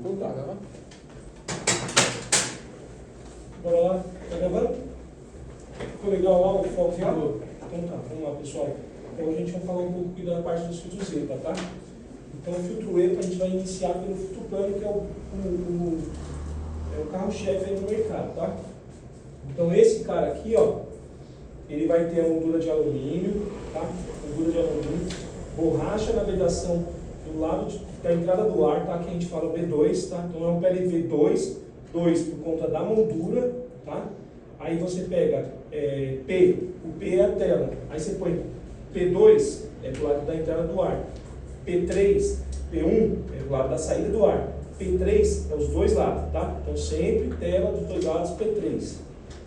Vamos colocar, tá? Bora lá, tá gravando? Ficou legal lá o foco? Então tá, vamos lá pessoal. Então a gente vai falar um pouco da parte dos filtros EPA, tá? Então o filtro EPA a gente vai iniciar pelo filtro plano, que é o carro-chefe aí no mercado, tá? Então esse cara aqui, ó, ele vai ter a moldura de alumínio, tá? Moldura de alumínio, borracha na vedação do lado da entrada do ar, tá? Que a gente fala B2, tá? Então é um PLV 2 por conta da moldura, tá? Aí você pega P, o P é a tela, aí você põe P2 é do lado da entrada do ar, P3, P1 é do lado da saída do ar, P3 é os dois lados, tá? Então sempre tela dos dois lados P3,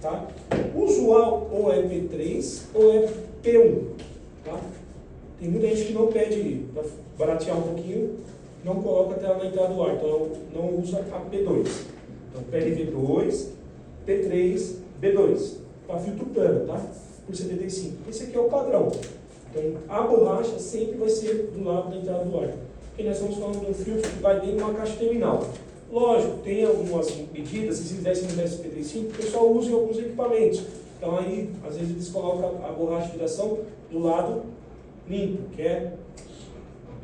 tá? Usual ou é P3 ou é P1, tá? Tem muita gente que não pede, para baratear um pouquinho, não coloca a tela na entrada do ar, então não usa a P2. Então PLV2, P3, B2, para filtro plano, tá? Por 75. Esse aqui é o padrão. Então a borracha sempre vai ser do lado da entrada do ar. Porque nós estamos falando de um filtro que vai dentro de uma caixa terminal. Lógico, tem algumas medidas, se fizesse no S55, o pessoal usa em alguns equipamentos. Então aí, às vezes eles colocam a borracha de vidração do lado limpo, que é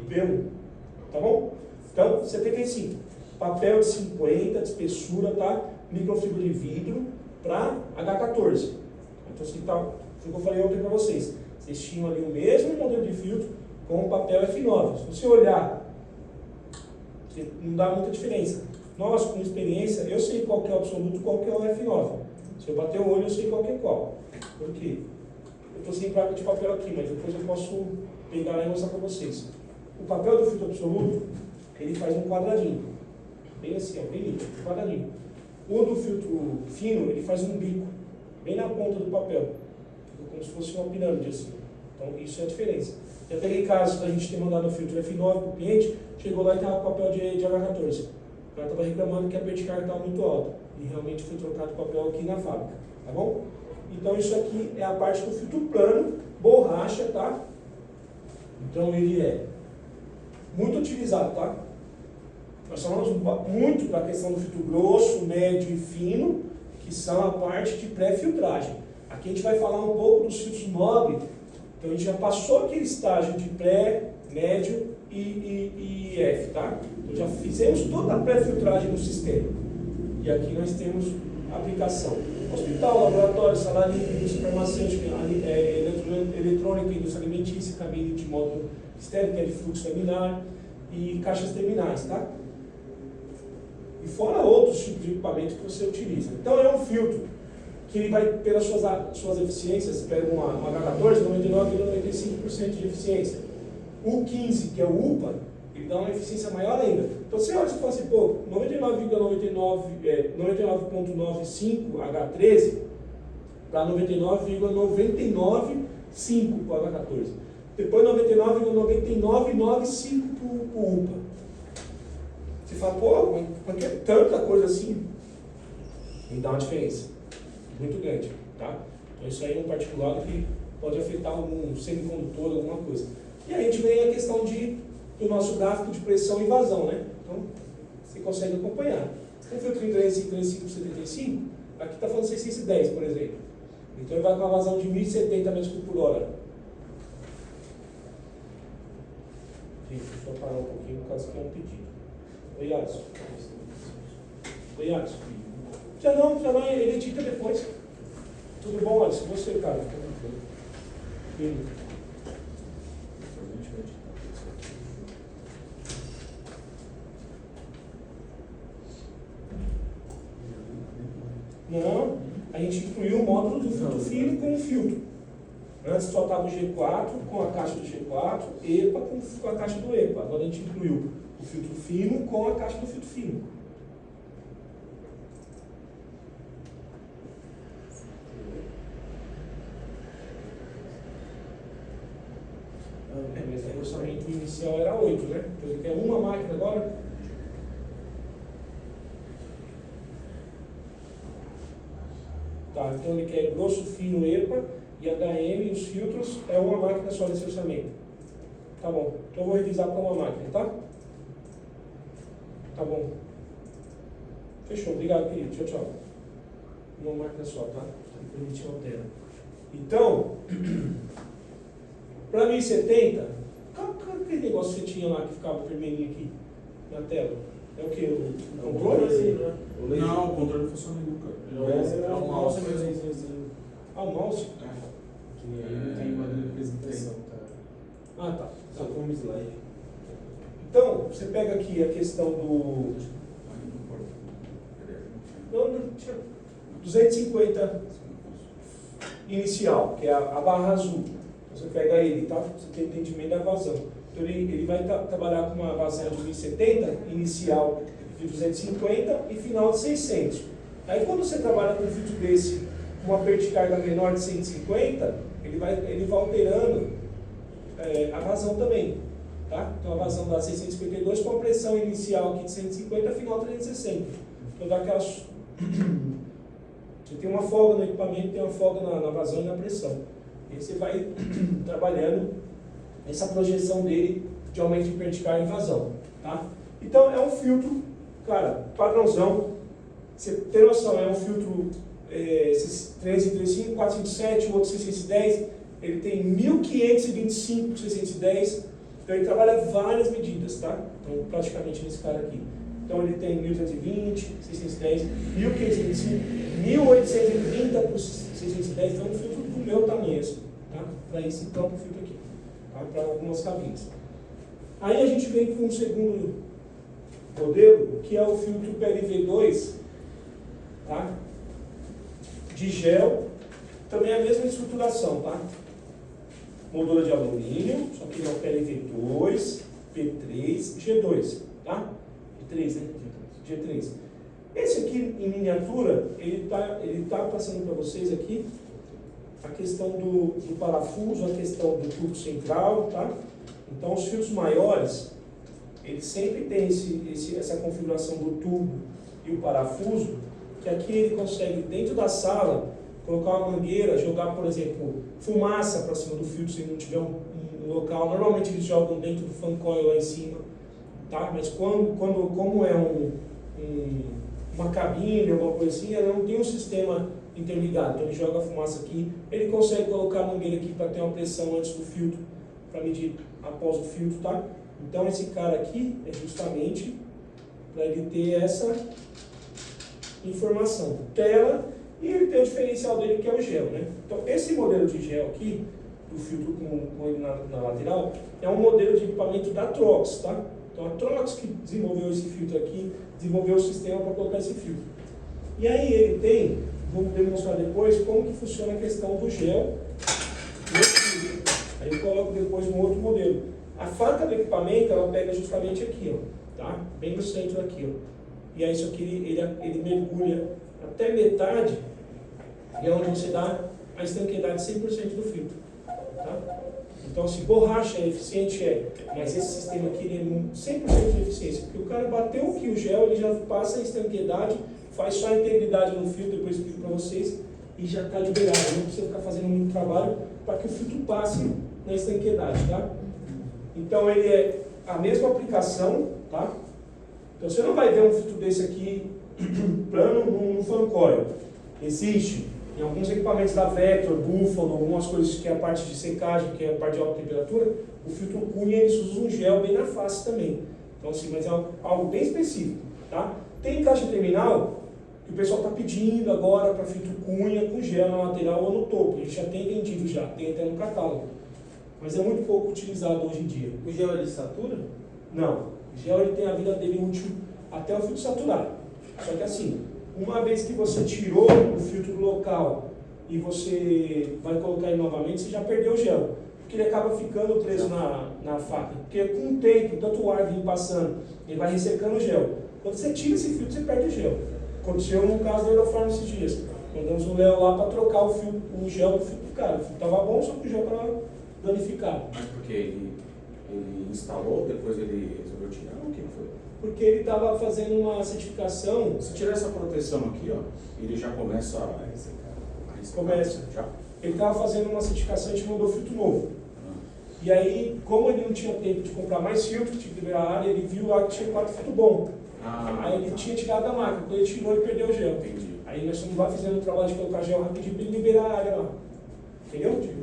B1. Tá bom? Então, 75. Papel de 50 de espessura, tá? Microfibra de vidro para H14. Então, assim, tá, foi o que eu falei ontem para vocês. Vocês tinham ali o mesmo modelo de filtro com o papel F9. Se você olhar, não dá muita diferença. Nós, com experiência, eu sei qual que é o absoluto e qual que é o F9. Se eu bater o olho, eu sei qual que é qual. Por quê? Eu estou sem placa de papel aqui, mas depois eu posso pegar lá e mostrar para vocês. O papel do filtro absoluto, ele faz um quadradinho. Bem assim, ó, bem nítido, um quadradinho. O do filtro fino, ele faz um bico, bem na ponta do papel. Como se fosse uma pirâmide assim. Então, isso é a diferença. Já peguei casos da gente ter mandado o filtro F9 para o cliente, chegou lá e estava com papel de H14. O cara estava reclamando que a perda de carga estava muito alta. E realmente foi trocado o papel aqui na fábrica. Tá bom? Então, isso aqui é a parte do filtro plano, borracha, tá? Então, ele é muito utilizado, tá? Nós falamos muito da questão do filtro grosso, médio e fino, que são a parte de pré-filtragem. Aqui a gente vai falar um pouco dos filtros nobre. Então a gente já passou aquele estágio de pré, médio e F, tá? Então já fizemos toda a pré-filtragem no sistema. E aqui nós temos a aplicação. Hospital, laboratório, sala limpa, indústria farmacêutica, eletrônica, indústria alimentícia, cabine de módulo estéreo, que é de fluxo laminar, e caixas terminais, tá? E fora outros tipos de equipamento que você utiliza. Então é um filtro que ele vai, pelas suas eficiências, pega uma H14, 99,95% de eficiência. O 15, que é o UPA, ele dá uma eficiência maior ainda. Então você olha e fala assim, pô, 99,95 H13 para 99,995 para o H14. Depois 99,9995 para o UPA. Você fala, pô, por que tanta coisa assim? E dá uma diferença muito grande, tá? Então isso aí é um particulado que pode afetar algum semicondutor, alguma coisa. E aí a gente vem a questão do nosso gráfico de pressão e vazão, né? Então, você consegue acompanhar. Um filtro em 3575, aqui está falando 610, por exemplo. Então ele vai com uma vazão de 1070 metros por hora. Gente, deixa eu parar um pouquinho, por causa que é um pedido. Oi, Alisson. Oi, Alisson. Já não, ele edita depois. Tudo bom, Alisson? Você, cara? Não, a gente incluiu o módulo do filtro fino com o filtro. Antes só estava o G4 com a caixa do G4, EPA com a caixa do EPA. Agora a gente incluiu o filtro fino com a caixa do filtro fino. Mas o orçamento inicial era 8, né? Então ele quer uma máquina agora. Tá, então ele quer grosso, fino, EPA e HM e os filtros é uma máquina só nesse orçamento. Tá bom, então eu vou revisar para uma máquina, tá? Tá bom. Fechou, obrigado, querido. Tchau, tchau. Uma máquina só, tá? Depois a gente altera. Então, para 1070, qual aquele negócio que você tinha lá que ficava vermelhinho aqui na tela? É o que? O controle? Não, o controle não funciona nunca. É o mouse mesmo. Ah, o mouse? Que aí não tem uma representação, tá? Ah, tá. Só como slide. Então, você pega aqui a questão do... Não, 250 inicial, que é a barra azul. Você pega ele, tá? Você tem entendimento da vazão. Então ele vai trabalhar com uma vazão de 1070, inicial de 250 e final de 600. Aí quando você trabalha com um filtro desse, com uma perdicarga menor de 150, ele vai alterando a vazão também. Tá? Então a vazão dá 652 com a pressão inicial aqui de 150, final 360. Então dá aquelas... Você tem uma folga no equipamento, tem uma folga na vazão e na pressão. E aí você vai trabalhando essa projeção dele de aumento de perdicarga e vazão. Tá? Então é um filtro, cara, padrãozão. Você tem noção, é um filtro 335, 407, o outro 610. Ele tem 1525 por 610. Então ele trabalha várias medidas, tá? Então praticamente nesse cara aqui. Então ele tem 1220, 610, 1525, 1830 por 610, então é um filtro do meu tamanho, assim, tá? Para esse próprio filtro aqui, tá? Para algumas cabines. Aí a gente vem com um segundo modelo, que é o filtro PLV2, tá? De gel, também é a mesma estruturação, tá? Moldura de alumínio, só que é o PLV2, P3, G2, tá? G3, né? G3. Esse aqui, em miniatura, ele tá passando para vocês aqui a questão do parafuso, a questão do tubo central, tá? Então, os fios maiores, eles sempre têm essa configuração do tubo e o parafuso, que aqui ele consegue, dentro da sala, colocar uma mangueira, jogar, por exemplo, fumaça para cima do fio, se não tiver um local. Normalmente eles jogam dentro do fan coil lá em cima, tá? Mas como é uma cabine, alguma coisa assim, ela não tem um sistema interligado. Então ele joga a fumaça aqui, ele consegue colocar a mangueira aqui para ter uma pressão antes do filtro, para medir após o filtro, tá? Então esse cara aqui é justamente para ele ter essa informação. Tela, e ele tem o diferencial dele que é o gel, né? Então esse modelo de gel aqui, do filtro com ele na lateral, é um modelo de equipamento da Trox, tá? Então a Trox que desenvolveu esse filtro aqui, desenvolveu o sistema para colocar esse filtro. E aí ele tem, vou demonstrar depois, como que funciona a questão do gel. Aí eu coloco depois um outro modelo. A faca do equipamento, ela pega justamente aqui, ó, tá? Bem no centro aqui, ó. E aí isso aqui ele mergulha até metade, e é onde você dá a estanqueidade 100% do filtro, tá? Então, se borracha é eficiente, mas esse sistema aqui ele é 100% de eficiência, porque o cara bateu aqui o gel, ele já passa a estanqueidade, faz só a integridade no filtro, depois eu explico para vocês, e já está liberado. Não precisa ficar fazendo muito trabalho para que o filtro passe na estanqueidade, tá? Então, ele é a mesma aplicação, tá? Então, você não vai ver um filtro desse aqui plano no fan coil. Existe em alguns equipamentos da Vector, Buffalo, algumas coisas que é a parte de secagem, que é a parte de alta temperatura, o filtro cunha eles usam um gel bem na face também. Então assim, mas é algo bem específico, tá? Tem caixa terminal que o pessoal está pedindo agora para filtro cunha com gel na lateral ou no topo. A gente já tem vendido já, tem até no catálogo. Mas é muito pouco utilizado hoje em dia. O gel ele satura? Não. O gel ele tem a vida dele útil até o filtro saturar. Só que assim, uma vez que você tirou o filtro do local e você vai colocar ele novamente, você já perdeu o gel. Porque ele acaba ficando preso na faca. Porque com o tempo, tanto o ar vindo passando, ele vai ressecando o gel. Quando você tira esse filtro, você perde o gel. Aconteceu no caso do Aerofarm esses dias. Mandamos o Léo lá para trocar o gel do filtro do cara. O filtro estava bom, só que o gel estava danificado. Mas porque ele instalou, depois ele resolveu tirar, o que foi? Porque ele estava fazendo uma certificação. Se tirar essa proteção aqui, ó, ele já começa a ressecar. Começa. Já. Ele estava fazendo uma certificação e a gente mandou filtro novo. E aí, como ele não tinha tempo de comprar mais filtro, tinha que liberar a área, ele viu lá que tinha 4 filtros bons. Aí ele tinha tirado da máquina, quando ele tirou, ele perdeu o gel. Entendi. Aí nós estamos lá fazendo o trabalho de colocar gel rapidinho para ele liberar a área lá. Entendeu?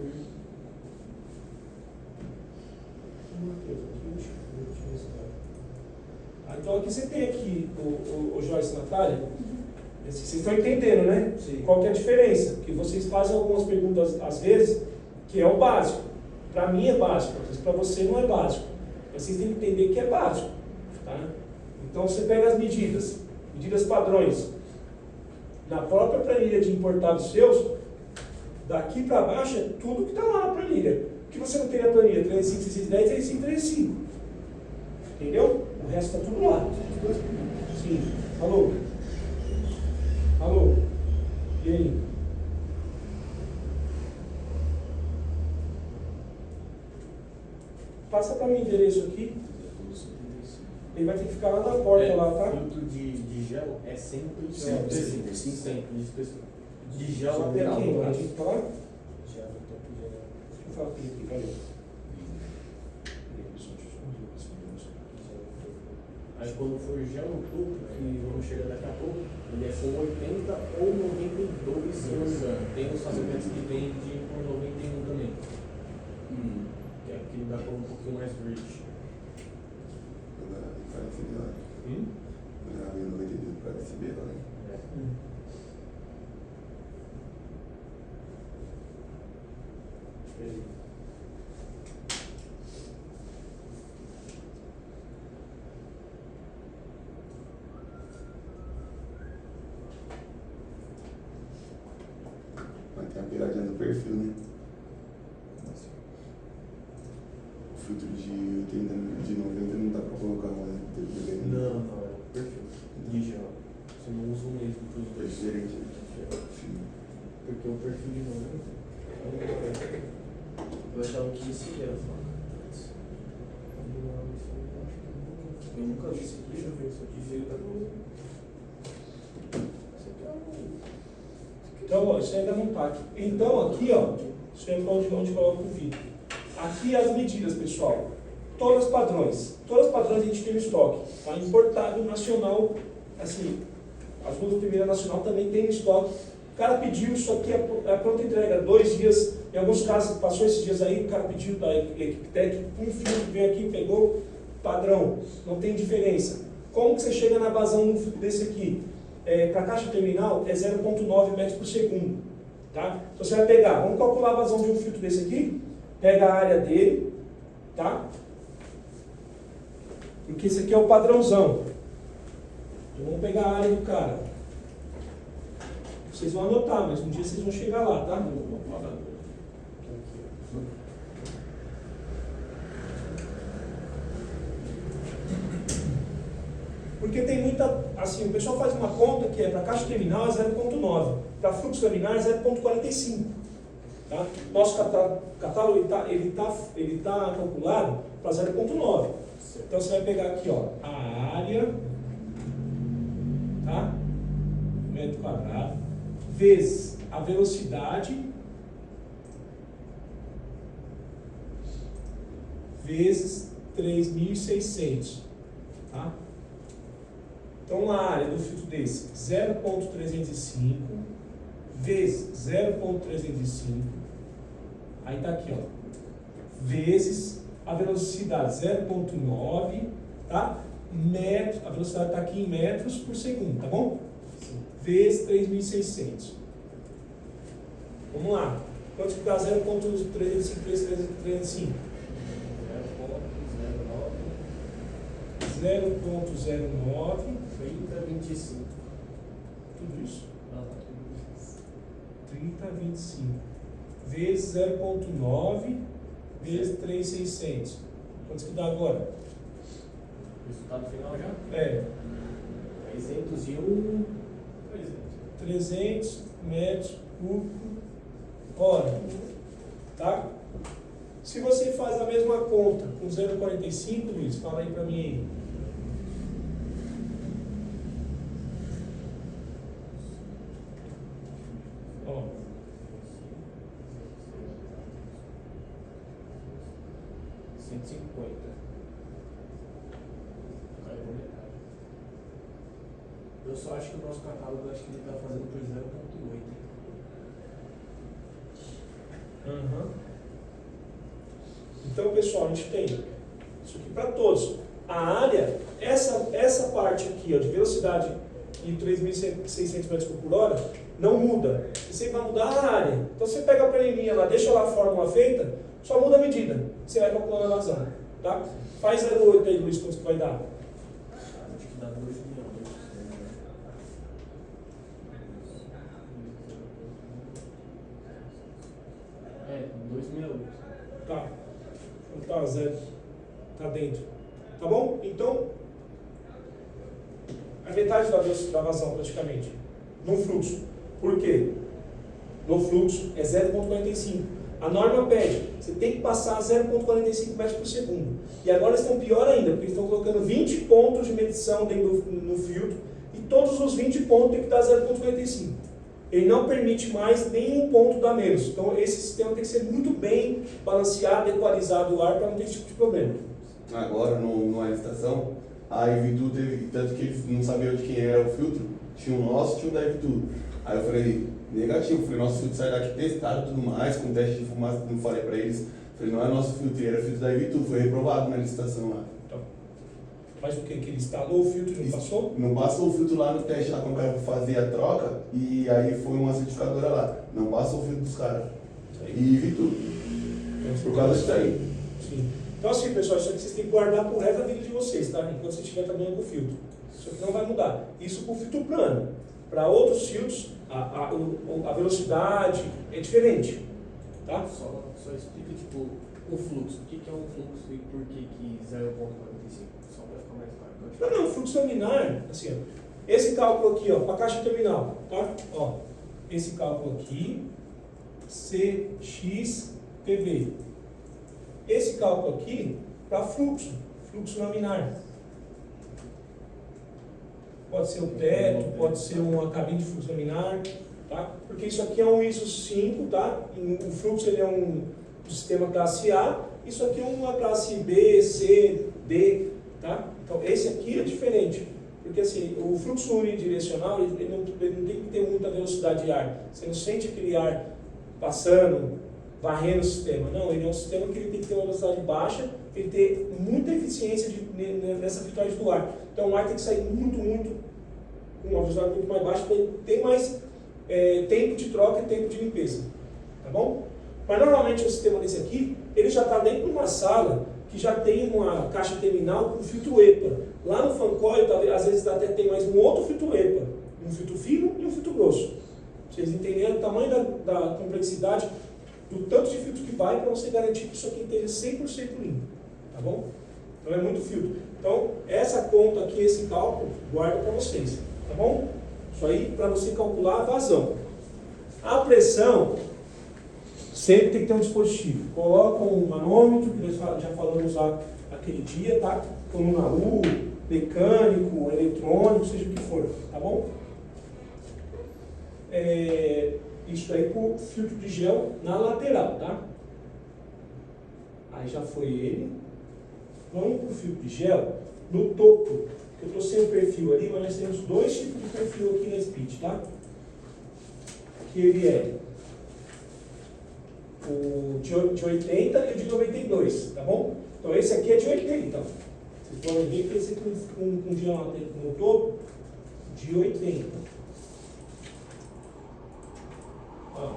Então aqui você tem aqui o Joyce e Natália. Vocês estão entendendo, né? Sim. Qual que é a diferença? Que vocês fazem algumas perguntas às vezes, que é o básico. Para mim é básico, para você não é básico. Vocês têm que entender que é básico. Tá? Então você pega as medidas padrões. Na própria planilha de importados seus, daqui para baixo é tudo que está lá na planilha. O que você não tem na planilha? 35, 10, 35, 35. Entendeu? O resto está tudo lá. Sim. Alô? Alô? E aí? Passa para mim o endereço aqui. Ele vai ter que ficar lá na porta, lá, tá? Filtro de gel é 135. 135. De gel lateral. Quem? no A caso. gente fala? Gel, topo geral. Deixa eu falar aqui, valeu. Aí quando for gel no topo, que vamos chegar daqui a pouco, ele é com 80 ou 92, se eu não me engano. Tem uns fabricantes que vendem por 91 também. Que é aquele da cor um pouquinho mais rich. Parece bem lá. Na minha 92 parece bem lá, né? Mas tem a pegadinha do perfil, né? O filtro de 80, de 90 não dá pra colocar mais, né? Não, é o perfil de gel. Você não usa o mesmo para os É dois. diferente, né? Sim. Porque o perfil de 90 eu achava que esse era só. Eu nunca vi isso aqui. Deixa eu ver isso aqui. Veio da coisa. Isso aqui é um. Então, ó, isso ainda não está aqui. Então, aqui, ó, isso é onde coloca o vídeo. Aqui as medidas, pessoal. Todas padrões. Todas padrões a gente tem no estoque. Tá? Importado, nacional, assim, as luvas primeira nacional também tem no estoque. O cara pediu, isso aqui é pronta entrega, 2 dias. Em alguns casos, passou esses dias aí, o cara pediu da Equiptec, um filtro, veio aqui, pegou, padrão, não tem diferença. Como que você chega na vazão num filtro desse aqui? Para a caixa terminal é 0,9 metros por segundo. Tá? Então você vai pegar, vamos calcular a vazão de um filtro desse aqui, pega a área dele, tá? Porque esse aqui é o padrãozão. Então vamos pegar a área do cara. Vocês vão anotar, mas um dia vocês vão chegar lá, tá? Porque tem muita, assim, o pessoal faz uma conta que para caixa terminal é 0,9, para fluxo terminal é 0,45. Tá? Nosso catálogo ele tá calculado para 0,9. Então você vai pegar aqui, ó, a área, tá? Metro quadrado, vezes a velocidade, vezes 3.600, tá? Então a área do filtro desse 0,305 vezes 0,305, aí tá aqui, ó, vezes a velocidade 0,9, tá? Metros, a velocidade está aqui em metros por segundo, tá bom? Vezes 3.600. Vamos lá. Quanto que dá 0,305 vezes 305? 0,09. 30,25. Tudo isso? 30,25. Vezes 0,9 vezes 3.600. Quanto que dá agora? Resultado final já? 301. 300 metros cúbicos hora. Tá? Se você faz a mesma conta com 0,45, Luiz, fala aí para mim aí. Ó. Caiu por metade. Eu só acho que o nosso catálogo, acho que ele está fazendo por 0,8. Uhum. Então, pessoal, a gente tem isso aqui para todos. A área, essa parte aqui, ó, de velocidade e 3.600 metros por hora, não muda. Você vai mudar a área. Então, você pega a planilhinha lá, deixa lá a fórmula feita, só muda a medida. Você vai calculando a vazão. Tá? Faz 0,8 aí, Luiz, quanto que vai dar? Acho que dá 2 milhões. É, 2,68. Tá. Então tá, zero. Tá dentro. Tá bom? Então, a metade da vazão, praticamente, no fluxo. Por quê? No fluxo é 0,45. A norma pede, você tem que passar 0,45 metros por segundo. E agora eles estão pior ainda, porque eles estão colocando 20 pontos de medição dentro no filtro, e todos os 20 pontos tem que dar 0,45. Ele não permite mais nenhum ponto dar menos. Então esse sistema tem que ser muito bem balanceado, equalizado o ar para não ter esse tipo de problema. Agora, numa estação, a Evitu teve, tanto que eles não sabiam de quem era o filtro, tinha o nosso e tinha o da Evitu. Aí eu falei, negativo, falei, nosso filtro sai daqui testado e tudo mais, com teste de fumaça, não falei pra eles. Falei, não é nosso filtro, era filtro da Evitu, foi reprovado na licitação lá. Então, mas o que? Que ele instalou o filtro e não passou? Não passou o filtro lá no teste, lá quando o cara fazia a troca, e aí foi uma certificadora lá. Não passou o filtro dos caras. E Evitu. Por causa disso aí. Sim. Então assim, pessoal, isso aqui vocês têm que guardar pro resto da vida de vocês, tá? Enquanto vocês estiverem trabalhando com o filtro. Isso aqui não vai mudar. Isso com o filtro plano. Para outros filtros, a velocidade é diferente. Tá? Só explica, tipo, o fluxo. O que é um fluxo e por que 0,45? Só para ficar mais claro. Não, fluxo laminar, assim, ó, esse cálculo aqui, ó, para a caixa terminal, tá? Ó, esse cálculo aqui, CXTV. Esse cálculo aqui, para fluxo laminar. Pode ser o teto, pode ser uma cabine de fluxo laminar, tá? Porque isso aqui é um ISO 5, tá? O fluxo ele é um sistema classe A, isso aqui é uma classe B, C, D, tá? Então esse aqui é diferente, porque assim, o fluxo unidirecional ele não tem que ter muita velocidade de ar. Você não sente aquele ar passando, varrendo o sistema. Não, ele é um sistema que ele tem que ter uma velocidade baixa, tem que ter muita eficiência nessa filtragem do ar. Então o ar tem que sair muito, com uma velocidade muito mais baixa, para ele ter mais tempo de troca e tempo de limpeza. Tá bom? Mas normalmente o sistema desse aqui, ele já está dentro de uma sala que já tem uma caixa terminal com filtro EPA. Lá no fancoil, às vezes até tem mais um outro filtro EPA, um filtro fino e um filtro grosso. Vocês entenderam o tamanho da complexidade do tanto de filtro que vai para você garantir que isso aqui esteja 100% limpo. Tá bom? Então é muito filtro. Então, essa conta aqui, esse cálculo, guarda para vocês. Tá bom? Isso aí para você calcular a vazão. A pressão, sempre tem que ter um dispositivo. Coloca um manômetro, que nós já falamos lá aquele dia, tá? Coluna U, mecânico, eletrônico, seja o que for. Tá bom? Isso aí por filtro de gel na lateral, tá? Aí já foi ele. Vamos para o filtro de gel no topo, que eu estou sem o perfil ali, mas nós temos dois tipos de perfil aqui na Speed, tá? Que ele é o de 80 e o de 92, tá bom? Então esse aqui é de 80, vocês podem ver que esse aqui com gel no topo de 80. Ó.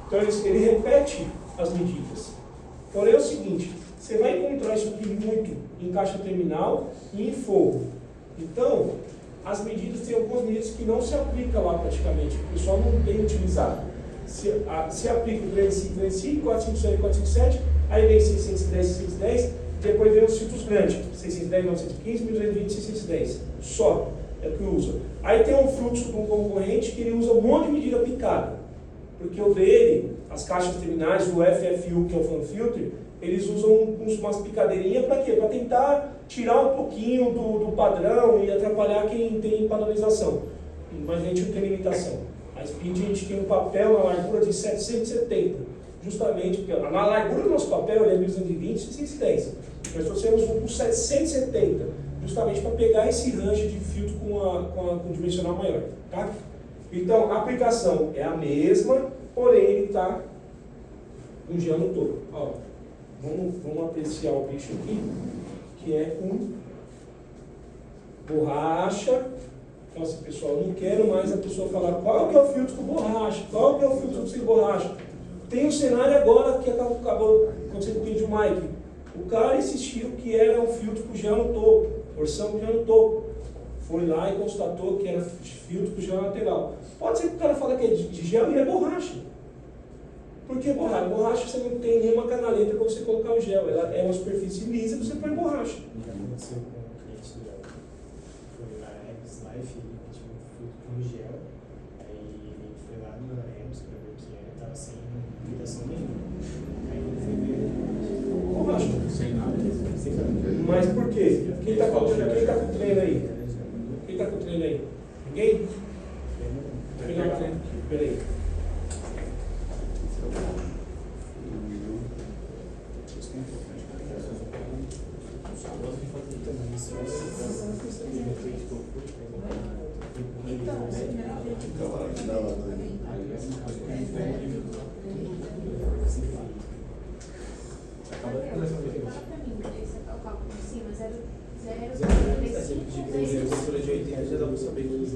Então ele repete as medidas. Porém é o seguinte, você vai encontrar isso aqui muito em caixa terminal e em fogo. Então, as medidas, tem algumas medidas que não se aplicam lá praticamente, o pessoal não tem utilizado. Se aplica o 305, 457, 457, aí vem 610, 610, depois vem os filtros grandes, 610, 915, 1220, 610. Só é o que usa. Aí tem um fluxo com concorrente que ele usa um monte de medida aplicada. Porque o dele, as caixas terminais, o FFU, que é o fan filter, eles usam umas picadeirinhas para quê? Para tentar tirar um pouquinho do padrão e atrapalhar quem tem padronização. Mas a gente não tem limitação. A Speed, a gente tem um papel na largura de 770. justamente porque a largura do nosso papel é 1220 e 610. Nós trouxemos um com 770, justamente para pegar esse range de filtro com dimensional maior. Tá? Então, a aplicação é a mesma, porém ele está um gel no topo. Ó, vamos apreciar o bicho aqui, que é com borracha. Então, assim, pessoal, não quero mais a pessoa falar qual que é o filtro com borracha, qual que é o filtro sem borracha. Tem um cenário agora que acabou acontecendo com o vídeo Mike. O cara insistiu que era um filtro com gel no topo, porção com gel no topo. Foi lá e constatou que era filtro com gel lateral. Pode ser que o cara fale que é de gel e é borracha. Por que borracha? Borracha você não tem nenhuma canaleta para você colocar o gel. Ela é uma superfície lisa e você põe borracha. Já aconteceu com um cliente do Léo. Foi na Hermes Life, ele pediu um filtro com gel. Aí ele foi lá na Hermes para ver o que era, estava sem irritação nenhuma. Aí ele foi ver Borracha. Sem nada. sem nada. Mas por quê? Quem está com o treino aí? Quem está com o treino aí? Ninguém? Vou pegar o treino aqui. Peraí.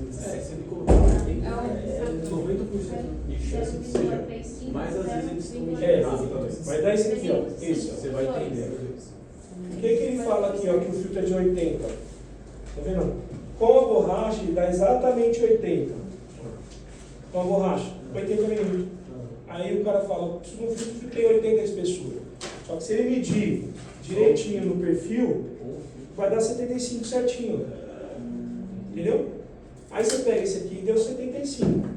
Se ele colocar 90% de chance de ser, mas às vezes eles estão errados. Vai dar esse aqui, ó. Isso. Você vai entender. O que ele fala aqui, ó, que o filtro é de 80? Tá vendo? Com a borracha, ele dá exatamente 80. Com a borracha, 80 milímetros. Aí o cara fala, preciso de um filtro que tem 80 espessura. Só que se ele medir direitinho no perfil, vai dar 75 certinho. Entendeu? Aí você pega esse aqui e deu 75.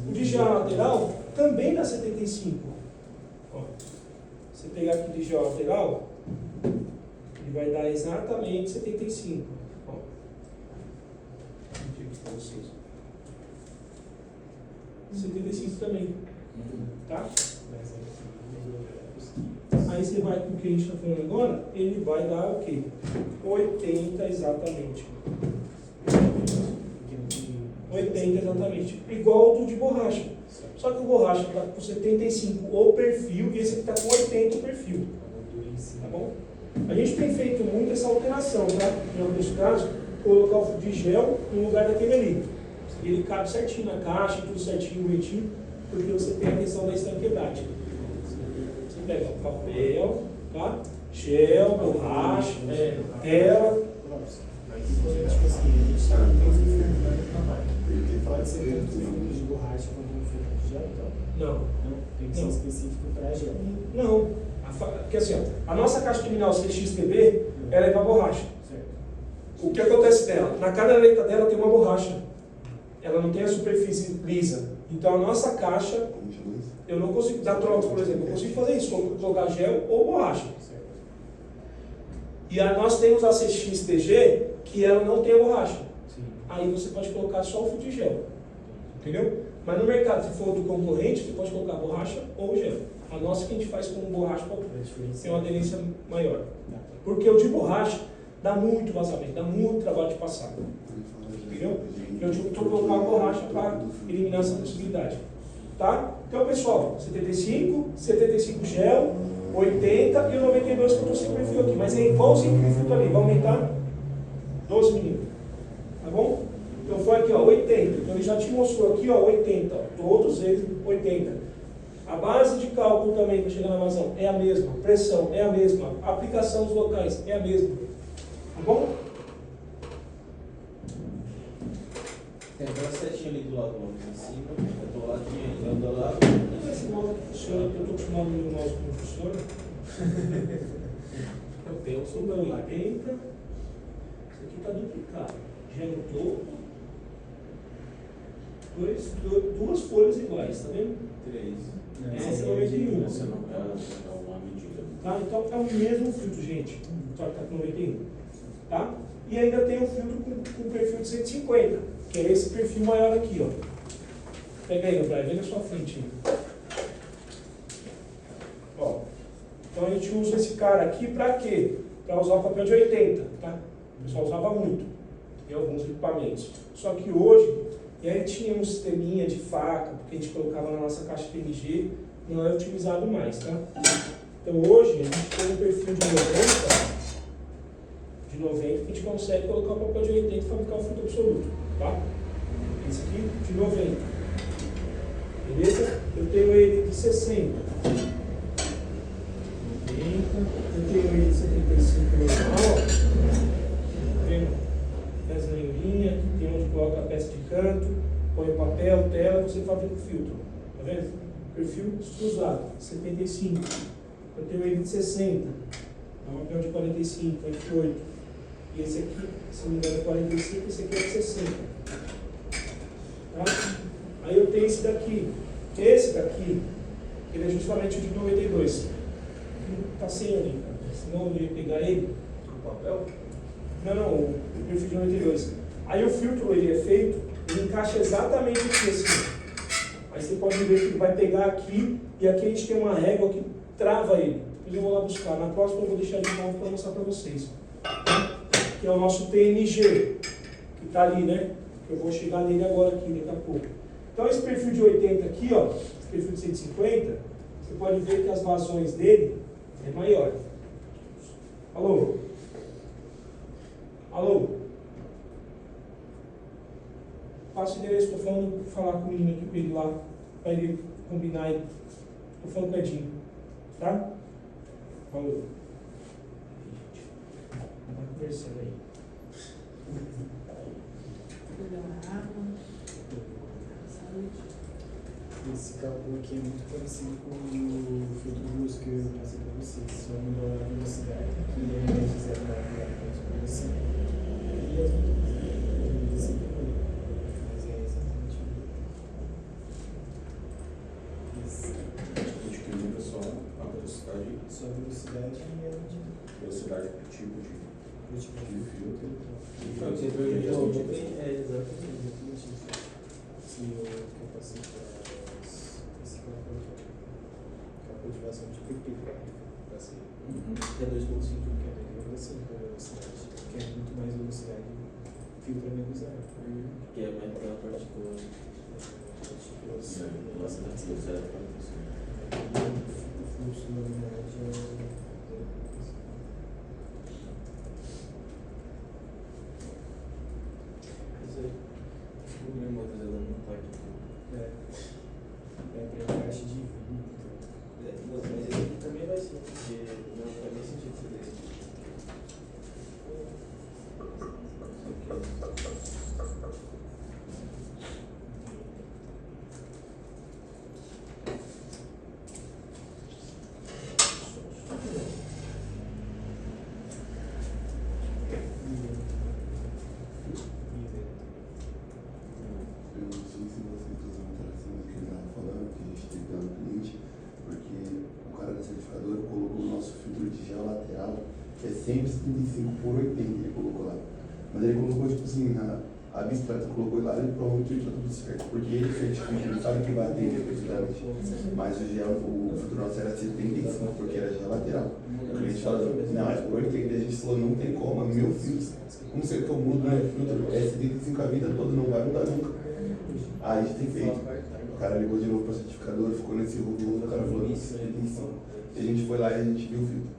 O de gel lateral também dá 75. Ó, você pegar aqui de gel lateral, ele vai dar exatamente 75. Ó. Vou medir aqui para vocês. 75 também. Tá? Aí você vai com o que a gente está falando agora, ele vai dar o quê? 80 exatamente. 80 exatamente. Igual ao do de borracha. Só que o borracha está com 75 o perfil e esse aqui está com 80 o perfil. Tá bom? A gente tem feito muito essa alteração, tá? Em alguns casos, colocar o de gel no lugar daquele ali. Ele cabe certinho na caixa, tudo certinho, bonitinho, porque você tem a questão da estanqueidade. Você pega o papel, tá? Gel, borracha, tela. Pode ser tanto filtro de borracha quanto um filtro de gel, então? Não. Não, tem que ser específico para gel. Não. Porque assim, ó, a nossa caixa criminal CXTB, ela é para borracha. Certo. O que acontece dela? Na canaleta dela tem uma borracha. Ela não tem a superfície lisa. Então a nossa caixa, eu não consigo dar trocos, por exemplo. Eu consigo fazer isso, colocar gel ou borracha. Certo. E nós temos a CXTG, que ela não tem a borracha. Sim. Aí você pode colocar só o fio de gel. Entendeu? Mas no mercado, se for do concorrente, você pode colocar borracha ou gel. A nossa que a gente faz com borracha para tem uma aderência maior. Porque o de borracha dá muito vazamento, dá muito trabalho de passar. Entendeu? Eu tive que colocar a borracha para eliminar essa possibilidade. Tá? Então, pessoal, 75, 75 gel, 80 e o 92 que eu estou sem perfil aqui. Mas é igualzinho que o filtro ali, vai aumentar 12 milímetros. Tá bom? Então foi aqui, ó, 80. Então ele já te mostrou aqui, ó, 80. Ó, todos eles 80. A base de cálculo também para chegar na vazão é a mesma. Pressão é a mesma. A aplicação dos locais é a mesma. Tá bom? Tem aquela setinha ali do lado em cima, do ladinho aí, do lado. Esse mouse que funciona, eu estou acostumado no mouse que não funciona. Eu tenho um Suba super lá, entra. Isso aqui está duplicado. Já no topo. Duas folhas iguais, tá vendo? 3. Essa é 91. Essa não é uma medida. Tá? Então é o mesmo filtro, gente. Só que está com 91. Tá? E ainda tem o filtro com perfil de 150, que é esse perfil maior aqui, ó. Pega aí, Brian, vem na sua frente. Ó. Então a gente usa esse cara aqui para quê? Para usar o papel de 80, tá? O pessoal usava muito em alguns equipamentos. Só que hoje, e aí tinha um sisteminha de faca, porque a gente colocava na nossa caixa TNG, não é utilizado mais, tá? Então hoje a gente tem um perfil de 90 que a gente consegue colocar o papel de 80 e fabricar o filtro absoluto, tá? Esse aqui de 90. Beleza? Eu tenho ele de 60. 90. Eu tenho ele de 75 normal, ó. Tá vendo? Peça em linha, tem onde coloca a peça de canto, põe o papel, tela, você fabrica o filtro. Tá vendo? Perfil cruzado, 75. Eu tenho ele de 60. É um papel de 45, 28. E esse aqui, se não me engano, é 45, esse aqui é de 60. Tá? Aí eu tenho esse daqui. Esse daqui, ele é justamente o de 92. Está sem ali, cara. Senão eu ia pegar ele. O papel? Não, o perfil de 92. Aí o filtro ele é feito, ele encaixa exatamente aqui assim. Aí você pode ver que ele vai pegar aqui e aqui a gente tem uma régua que trava ele. Depois eu vou lá buscar. Na próxima eu vou deixar ele novo para mostrar para vocês. Que é o nosso TNG, que está ali, né? Eu vou chegar nele agora aqui, daqui a pouco. Então esse perfil de 80 aqui, ó, esse perfil de 150, você pode ver que as vazões dele é maior. Alô? Alô? Passa o endereço, estou falando, falar com o menino aqui, com ele lá, para ele combinar aí. Estou falando com o Edinho, tá? Falou. Tá conversando aí. Esse cálculo aqui é muito parecido com o filtro luz que eu passei para vocês. Só mudou a velocidade, que é de 0,9 para 5. E as mas é exatamente isso. A gente que muda só a velocidade, Só a velocidade e a medida. velocidade do tipo de filtro. Então, você perguntou ontem, é exatamente isso. Sim, o que eu passei para esse cálculo de vazão de PP, passei. Que é 2,5. Que é bem assim para a velocidade, que é muito mais velocidade, filtra menos ar. Que é mais pela partícula. O fluxo na verdade é. O meu modelo não está aqui. É para encaixe de vidro. Mas esse aqui também vai ser, porque não faz nem sentido ser desse. Eu não sei se vocês usam interação que ele estava falando, que a gente tem que dar no cliente, porque o cara da certificadora colocou o nosso filtro de gel lateral, que é 175 por 80, ele colocou lá. Mas ele colocou, tipo assim, a bicicleta colocou lá e provavelmente está tudo certo, porque ele certifica, ele sabe que vai atender perfeitamente. Mas o gel, o filtro nosso era 75, porque era gel lateral. O cliente falou, não, é por 80, a gente falou, não tem como, meu filtro, como sei que eu mudo, né? O filtro é 75 a vida toda, não vai mudar nunca. Aí a gente tem feito. O cara ligou de novo para a certificadora, ficou nesse rolo, o cara falou, isso é 75. E a gente foi lá e a gente viu o filtro.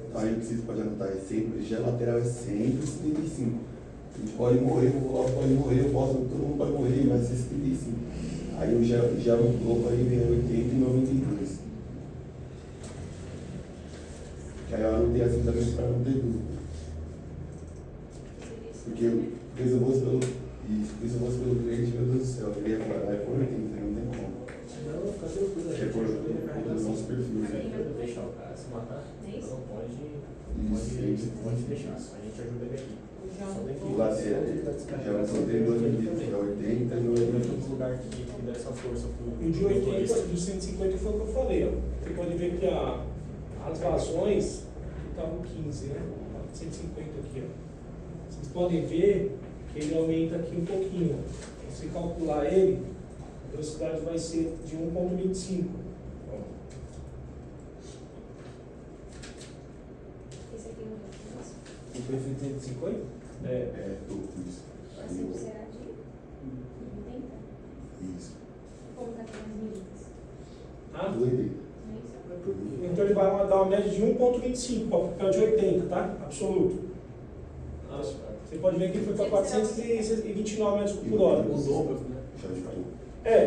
Então aí vocês podem anotar, é sempre, gel lateral é 175. A gente pode morrer, o Colosso pode morrer, eu posso, todo mundo pode morrer, vai ser 75. Aí o gel louco aí vem 80 e 92. Que aí eu anotei assim também para não ter dúvida. Porque se eu fosse pelo cliente, meu Deus do céu, eu ia falar, é por 80, não tem como. Não, fica tranquilo. É por do nosso perfil. Não deixar o cara se matar. Não pode deixar. A gente ajuda ele aqui. Só tem que O lateral, já só tem duas medidas, é 80 e 90. Tem um lugar que dá essa força pro. E o de 80, de 150 foi o que eu falei, ó. Você pode ver que as vazões estavam 15, né? 150 aqui, ó. Vocês podem ver que ele aumenta aqui um pouquinho. Se você calcular ele, a velocidade vai ser de 1,25. O perfeito 150? É, duplo isso. Aí Assim eu. será de 80? Isso. Como tá aqui nas medidas? Tá? Doideira. Não é isso? Mas por quê? Então ele vai dar uma média de 1,25 para o papel de 80, tá? Absoluto. Nossa, Você pode ver que ele foi para 429 metros por hora. o dobro, né? Já de tudo.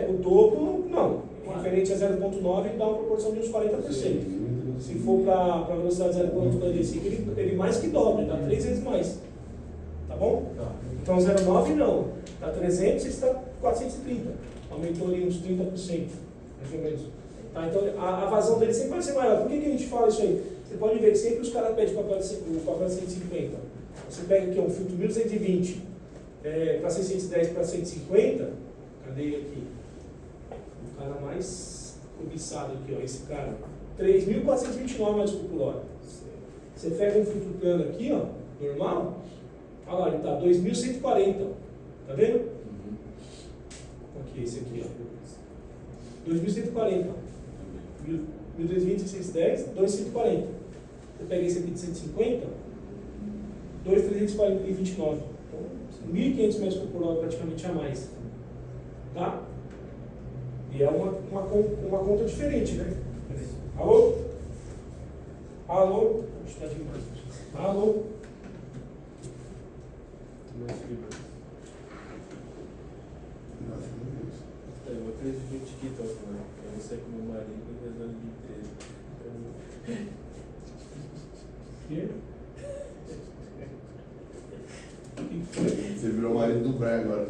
O dobro, não. Referente a 0,9, ele dá uma proporção de uns 40%. Se for para a velocidade 0,45, ele mais que dobra, dá 3 vezes mais. Tá bom? Tá. Então 0,9 não. Está 300 e está 430. Aumentou ali uns 30%, mais ou menos. Tá? Então a vazão dele sempre vai ser maior. Por que a gente fala isso aí? Você pode ver que sempre os caras pedem o papel de 150. Você pega aqui um filtro 1220 para 610 para 150. Cadê ele aqui? O cara mais cobiçado aqui, ó, esse cara. 3.429 metros por hora. Você pega um filtro plano aqui, ó, normal. Olha lá, ele está 2.140. Tá vendo? Aqui, esse aqui, ó. 2.140. 1.220, 610, 2.140. Você pega esse aqui de 150, 2.329. Então, 1.500 metros por hora praticamente a mais. Tá? E é uma conta diferente, né? Alô? Alô? Está demais. Alô? Mais fibra. Nossa, meu Deus. Eu acredito no TikTok, né? Eu saí com meu marido e rezando de 13. Que? Você virou o marido do Brian agora.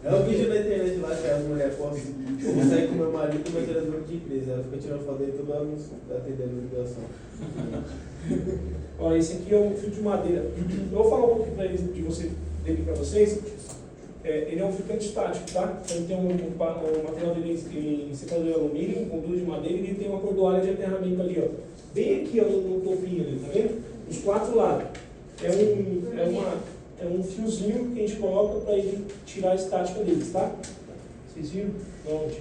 É o vídeo na internet lá que as mulheres postam. Eu saí com meu marido e meu gerador de empresa. Ela fica tirando foto dele toda hora, não tá atendendo a ligação. Olha, esse aqui é um fio de madeira. Eu vou falar um pouquinho dele para vocês. Ele é um filtro antistático, tá? Então ele tem um material dele em separador de alumínio, um conduto de madeira, e ele tem uma cordoalha de aterramento ali, ó. Bem aqui, ó, no topinho ali, tá vendo? Os 4 lados. É um fiozinho que a gente coloca para ele tirar a estática deles, tá? Vocês viram? Na onde?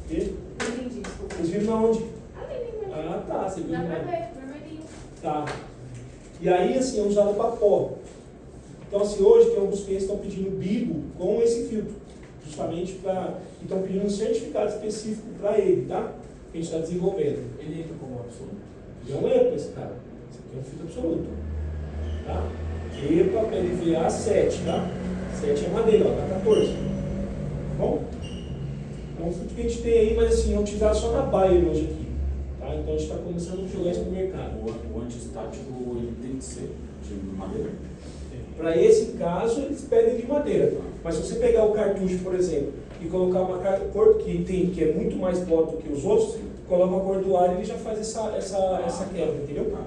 E? Não entendi, desculpa. Vocês viram na onde? Ali, Ah, tá. Você viu dá na pra ver, vermelhinho. Tá. E aí, assim, é usado para pó. Então, assim, hoje tem alguns clientes que estão pedindo bibo com esse filtro, justamente para... Estão pedindo um certificado específico para ele, tá? Que a gente está desenvolvendo. Ele entra como absoluto. Não é para esse cara. Esse aqui é um filtro absoluto. Tá? EPA PLVA 7, tá? 7 é madeira, ó, tá 14. Tá bom? É um filtro que a gente tem aí, mas assim, é utilizado só na Bayer hoje aqui. Tá? Então a gente está começando a jogar isso no mercado. O antistático ele tem que ser de madeira. Para esse caso, eles pedem de madeira. Mas se você pegar o cartucho, por exemplo, e colocar uma cor que é muito mais pó do que os outros, coloca a cor do ar e ele já faz essa quebra, entendeu? Tá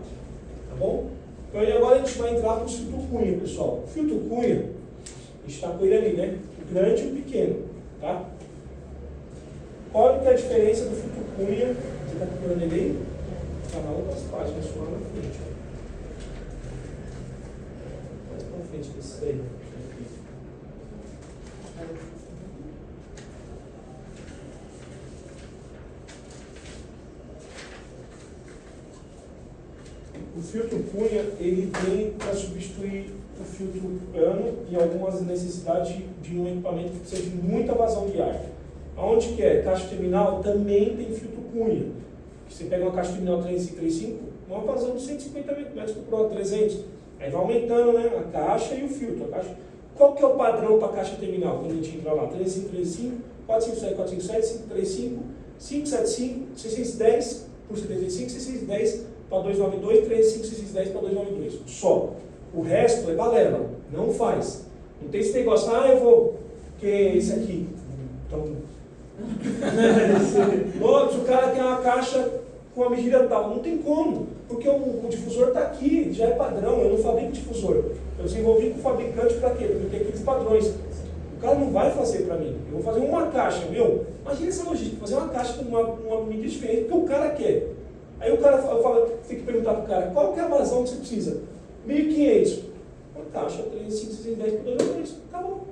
bom? Então e agora a gente vai entrar para o filtro cunha, pessoal. O filtro cunha, a gente está com ele ali, né? O grande e o pequeno, tá? Qual que é a diferença do filtro cunha? Você está procurando ele aí? Está na outras páginas, só lá na frente, ó. Mais para frente desse aí. O filtro cunha, ele vem para substituir o filtro plano em algumas necessidades de um equipamento que precisa de muita vazão de ar. Aonde que é? Caixa terminal também tem filtro cunha. Você pega uma caixa terminal 335, uma vazão de 150 metros por hora, 300. Aí vai aumentando, né, a caixa e o filtro. A caixa. Qual que é o padrão para a caixa terminal quando a gente entra lá? 335, 457, 457, 535, 575, 610 por 75, 610 para 292, 355, 610 para 292. Só. O resto é balela. Não faz. Não tem esse negócio, eu vou. Que é esse aqui. Então. Outro, o cara tem uma caixa com a medida tal. Não tem como. Porque o difusor está aqui, já é padrão. Eu não fabrico difusor. Eu desenvolvi com o fabricante para quê? Porque tem aqueles padrões. O cara não vai fazer para mim. Eu vou fazer uma caixa, meu. Imagina essa logística, fazer uma caixa com uma medida diferente, porque o cara quer. Aí o cara fala, tem que perguntar para o cara, qual que é a vazão que você precisa? 1.500. Uma caixa, 3, 5, 6, 10 por 2, tá bom.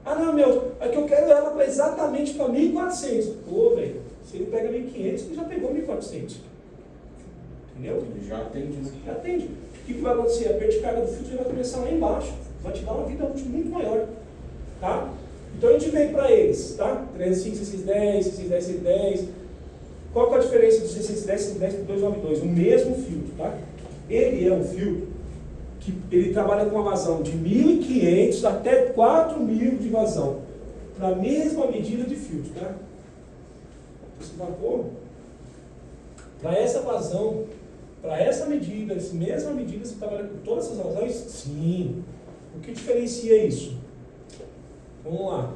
Ah não, meu, é que eu quero ela para exatamente para 1.400. Pô, velho, se ele pega 1.500, ele já pegou 1.400. Entendeu? Ele já atende, né? Já atende. O que vai acontecer? A perda de carga do filtro vai começar lá embaixo. Vai te dar uma vida útil muito maior. Tá? Então a gente veio para eles, tá? 305, 610, 610, 610. Qual que é a diferença do 610 e 610 para o 292? O mesmo filtro, tá? Ele é um filtro que ele trabalha com uma vazão de 1.500 até 4.000 de vazão. Para a mesma medida de filtro, tá? Esse vapor, para essa vazão, para essa medida, essa mesma medida, você trabalha com todas essas vazões? Sim. O que diferencia isso? Vamos lá.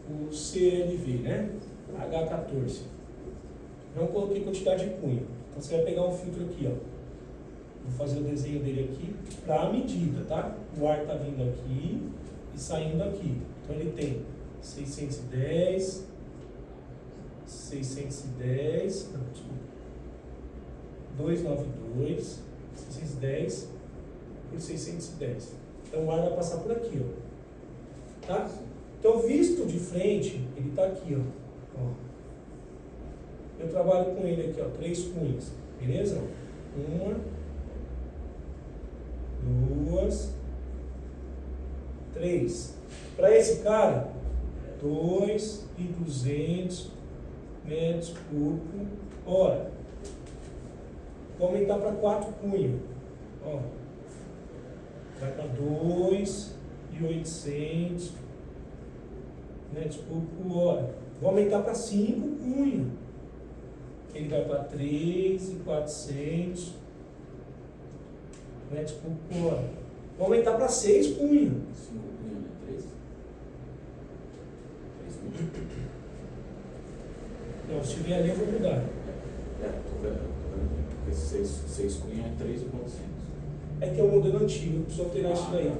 O CLV, né? H14. Não coloquei quantidade de cunha. Então você vai pegar um filtro aqui, ó. Vou fazer o desenho dele aqui para a medida, tá? O ar está vindo aqui e saindo aqui. Então ele tem 610, 610, não, desculpa, 292, 610 por 610. Então o ar vai passar por aqui, ó. Tá? Então visto de frente, ele está aqui, ó. Eu trabalho com ele aqui, ó, 3 cunhas, beleza? 1, 2, 3. Para esse cara, 2.200 metros cúbicos hora. Vou aumentar para 4 cunhas. Ó, vai para 2.800 metros cúbicos hora. Vou aumentar para 5 cunhas. Ele vai para 3.400 metros cúbicos hora. Vou aumentar para 6 cunhas. 5 cunhas, né? 3? 3 cunhas. Não, se vier ali eu vou mudar. Tô vendo. Porque 6 cunhas é 3.400. É que é o modelo antigo, eu preciso alterar isso daí. Tá.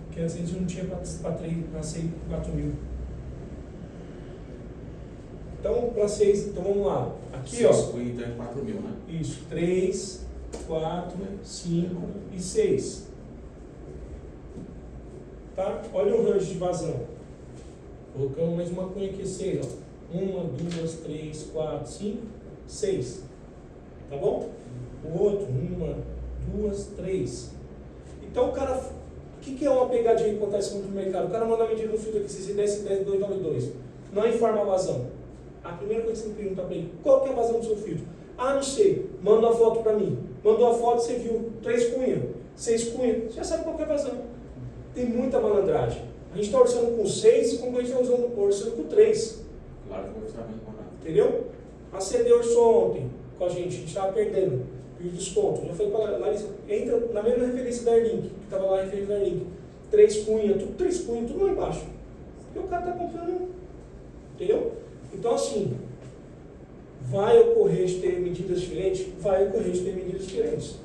Porque antes a gente não tinha para 4.000. Então, para 6, então vamos lá. Aqui, 6 ó. cunhas então é 4.000, né? Isso, 3, 4, 5 e 6. Tá? Olha o range de vazão. Colocamos mais uma cunha aqui, 6, ó. 1, 2, 3, 4, 5, 6. Tá bom? O outro, 1, 2, 3. Então o cara, o que é uma pegadinha que acontece muito no mercado? O cara manda a medida do filtro aqui, 610, 292. Não informa a vazão. A primeira coisa que você pergunta para ele, qual que é a vazão do seu filtro? Ah, não sei. Manda uma foto para mim. Mandou a foto, você viu 3 cunhas, 6 cunhas, você já sabe qual que é a vazão. Tem muita malandragem. A gente está orçando com 6, como a gente está orçando com 3. Claro que eu vou estar bem com nada. Entendeu? A CD orçou ontem com a gente estava perdendo. E o desconto. Já falei para a Larissa, entra na mesma referência da Airlink, que estava lá a referência da Airlink. 3 cunhas, tudo 3 cunhas, tudo lá embaixo. Porque o cara está comprando. Entendeu? Então assim, vai ocorrer de ter medidas diferentes? Vai ocorrer de ter medidas diferentes.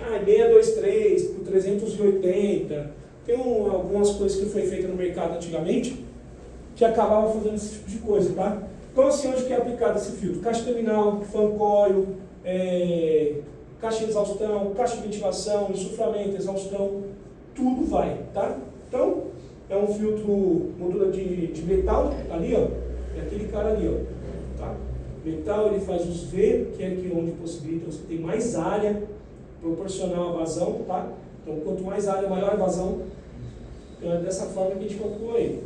Ah, 623 por 380. Tem algumas coisas que foi feita no mercado antigamente que acabava fazendo esse tipo de coisa, tá? Então assim, onde que é aplicado esse filtro? Caixa terminal, fan coil, caixa de exaustão, caixa de ventilação, insuflamento, exaustão, tudo vai, tá? Então, é um filtro moldura de metal, ali, ó, é aquele cara ali, ó, tá? Metal, ele faz os V, que é aqui onde possibilita você ter mais área proporcional à vazão, tá? Então, quanto mais área, maior a vazão. Então, é dessa forma que a gente calcula ele,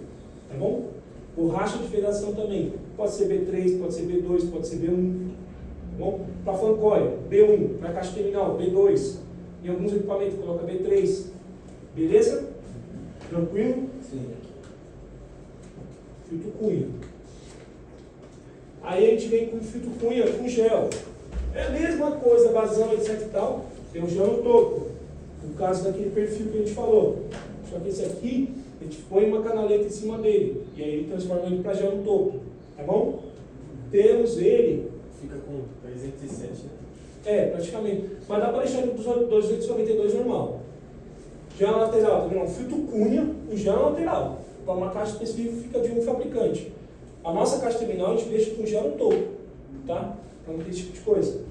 tá bom? Borracha de federação também, pode ser B3, pode ser B2, pode ser B1, tá bom? Para fan coil, B1, para caixa terminal, B2, em alguns equipamentos coloca B3, beleza? Tranquilo? Sim. Filtro cunha. Aí a gente vem com filtro cunha com gel. É a mesma coisa, vazão, etc e tal. Tem um gel no topo. No caso daquele perfil que a gente falou. Só que esse aqui, a gente põe uma canaleta em cima dele. E aí ele transforma ele para gel no topo. Tá bom? Temos ele. Fica com 307, né? Praticamente. Mas dá para deixar ele dos 292 normal. Gel lateral, tá vendo? Um filtro cunha, um gel lateral. Para uma caixa específica fica de um fabricante. A nossa caixa terminal a gente deixa com gel no topo, tá? Para não ter esse tipo de coisa.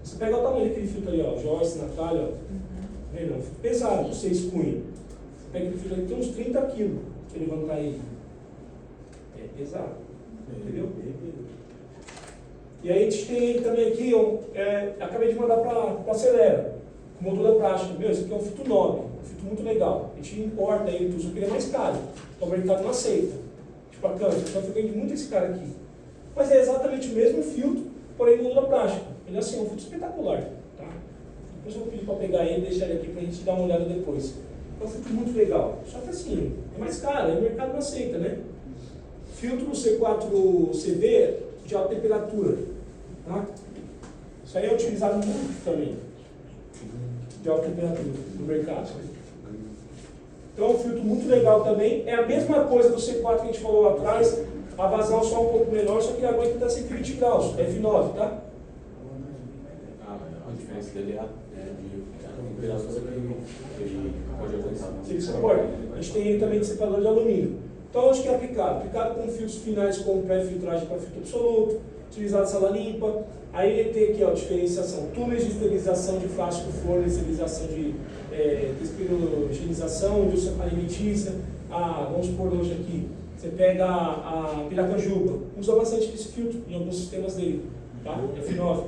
Você pega o tamanho daquele filtro ali, ó, Joyce, Natália, ó. Vendo? É um filtro pesado, 6 cunhas. Você pega aquele filtro ali, tem uns 30 quilos que levantar ele. É pesado, entendeu? E aí a gente tem também aqui, acabei de mandar para a Acelera, com moldura plástica. Meu, esse aqui é um filtro nobre, um filtro muito legal. A gente importa ele, só que ele é mais caro. Então o mercado não aceita. Tipo a câmera, então eu vendo muito esse cara aqui. Mas é exatamente o mesmo filtro, porém moldura plástica. Ele assim, é um filtro espetacular. Tá? Depois eu vou pedir para pegar ele e deixar ele aqui para a gente dar uma olhada depois. É um filtro muito legal. Só que assim, é mais caro, aí o mercado não aceita, né? Filtro C4CV de alta temperatura. Tá? Isso aí é utilizado muito também, de alta temperatura no mercado. Então é um filtro muito legal também. É a mesma coisa do C4 que a gente falou lá atrás, a vazão só um pouco menor, só que aguenta até 120 graus, F9, tá? A diferença dele é de temperatura que ele pode aguentar. Se ele suporta. A gente tem ele também de separador de alumínio. Então onde que é aplicado? Aplicado com filtros finais como pré-filtragem para filtro absoluto, utilizado sala limpa. Aí ele tem aqui, ó, diferenciação, túneis de esterilização de plástico flor, esterilização de despirogenização, indústria alimentícia. Vamos supor hoje aqui, você pega a piracanjuba, usa bastante esse filtro em alguns sistemas dele, tá? F9.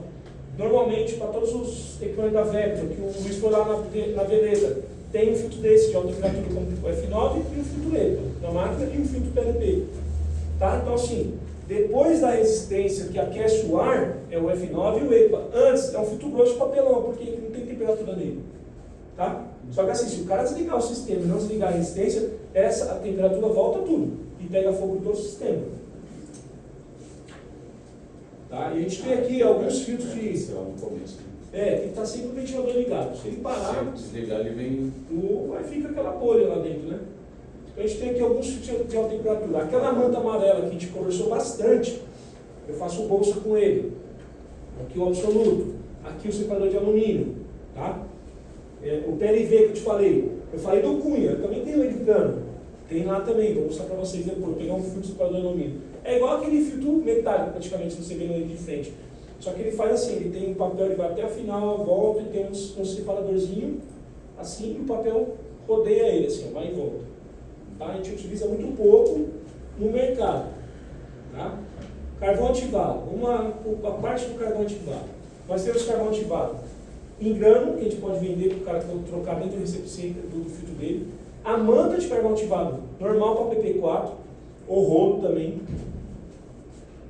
Normalmente, para todos os equipamentos da Vector, que o Luiz foi lá na Veleda, tem um filtro desse de alta temperatura como o F9 e um filtro EPA na máquina e um filtro PLP. Tá? Então, assim, depois da resistência que aquece o ar, é o F9 e o EPA. Antes, é um filtro grosso de papelão, porque não tem temperatura nele. Tá? Só que assim, se o cara desligar o sistema e não desligar a resistência, a temperatura volta tudo e pega fogo todo o sistema. Tá? E a gente tem aqui alguns filtros de... no começo. tem que estar sempre o ventilador ligado. Se ele parar, Se desligar, ele vem. aí fica aquela bolha lá dentro, né? Então a gente tem aqui alguns filtros de alta temperatura. Aquela manta amarela que a gente conversou bastante, eu faço bolsa com ele. Aqui o absoluto. Aqui o separador de alumínio. Tá? O PLV que eu te falei. Eu falei do Cunha, eu também tenho ele plano. Tem lá também, vou mostrar para vocês depois. Vou pegar um filtro de separador de alumínio. É igual aquele filtro metálico, praticamente, que você vê no de frente. Só que ele faz assim, ele tem um papel, ele vai até a final, volta e tem um separadorzinho, assim, e o papel rodeia ele, assim, vai e volta. Tá? A gente utiliza muito pouco no mercado. Tá? Carvão ativado. A parte do carvão ativado. Nós temos carvão ativado em grano, que a gente pode vender para o cara trocar dentro do recepcente do filtro dele. A manta de carvão ativado normal para PP4, ou rolo também.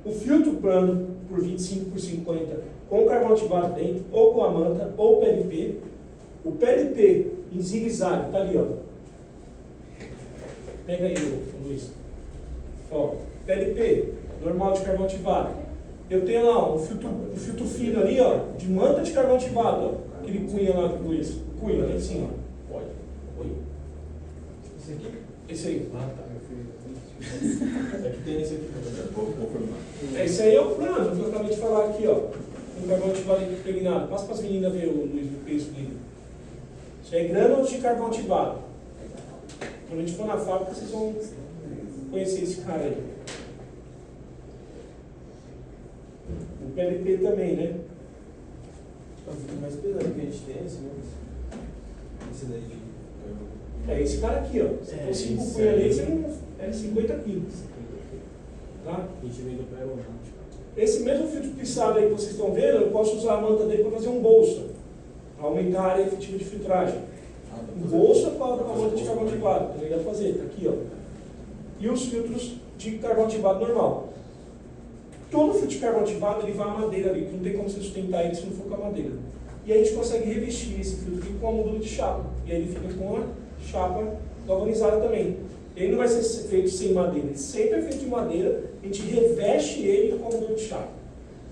O filtro plano por 25 por 50 com carvão ativado dentro, ou com a manta, ou PLP. O PLP em zigue-zague, tá ali, ó. Pega aí, Luiz. Ó, PLP, normal de carvão ativado. Eu tenho lá ó, um filtro fino ali, ó, de manta de carvão ativado, ó. Aquele cunha lá, Luiz. Cunha, lá em cima. Pode. Oi? Esse aqui? Esse aí. Ah, tá. É que tem esse aqui também. Vou confirmar. Esse aí é o plano, que eu acabei de falar aqui, ó. Um carvão ativado impregnado. Passa para as meninas ver, o Luiz, o que é isso aqui. Isso aí é grânulos de carvão ativado. Quando a gente for na fábrica, vocês vão conhecer esse cara aí. O PLP também, né? É o filtro mais pesado que a gente tem, esse, né? Esse daí de... É esse cara aqui, ó. Se for 5 punhas ali, você não... é 50 quilos. Tá? A gente vem do aeronáutico. Esse mesmo filtro pissado aí que vocês estão vendo, eu posso usar a manta dele para fazer um bolsa. Aumentar a área efetiva de filtragem. Um bolsa para a manta de carvão ativado. Também dá para fazer, tá aqui, ó. E os filtros de carvão ativado normal. Todo filtro de carvão ativado, ele vai a madeira ali, que não tem como você sustentar ele se não for com a madeira. E aí a gente consegue revestir esse filtro aqui com a moldura de chapa. E aí ele fica com a chapa galvanizada também. Ele não vai ser feito sem madeira, ele sempre é feito de madeira, a gente reveste ele com a moldura de chapa.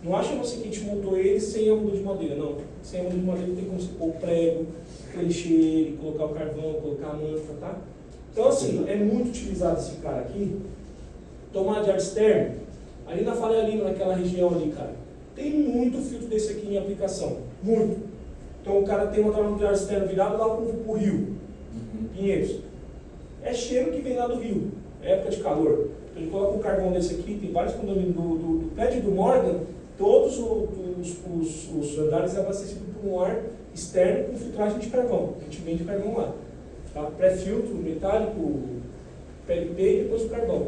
Não acha você que a gente montou ele sem a moldura de madeira, não. Sem a moldura de madeira não tem como você pôr o prego, preencher ele, colocar o carvão, colocar a manta, tá? Então assim, é muito utilizado esse cara aqui. Tomada de ar externo, ali na Faria Lima, naquela região ali, cara, tem muito filtro desse aqui em aplicação, muito. Então o cara tem uma tomada de ar externo virado lá pro rio, Pinheiros. É cheiro que vem lá do rio, é época de calor. Então, ele coloca um carvão desse aqui, tem vários condomínios do prédio do Morgan, todos os andares abastecidos por um ar externo com filtragem de carvão. A gente vende carvão lá. Tá? Pré-filtro, metálico, PLP e depois o carvão.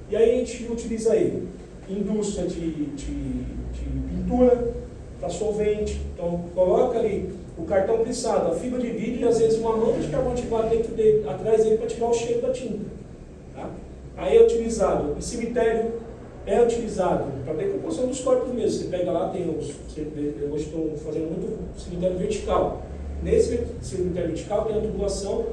E aí a gente utiliza ele indústria de pintura, para solvente. Então, coloca ali o cartão prensado, a fibra de vidro e às vezes uma manta de carvão ativado dentro dele, atrás dele para tirar o cheiro da tinta. Tá? Aí é utilizado em cemitério, é utilizado para decomposição dos corpos mesmo. Você pega lá, tem os. Eu hoje estou fazendo muito cemitério vertical. Nesse cemitério vertical tem a tubulação,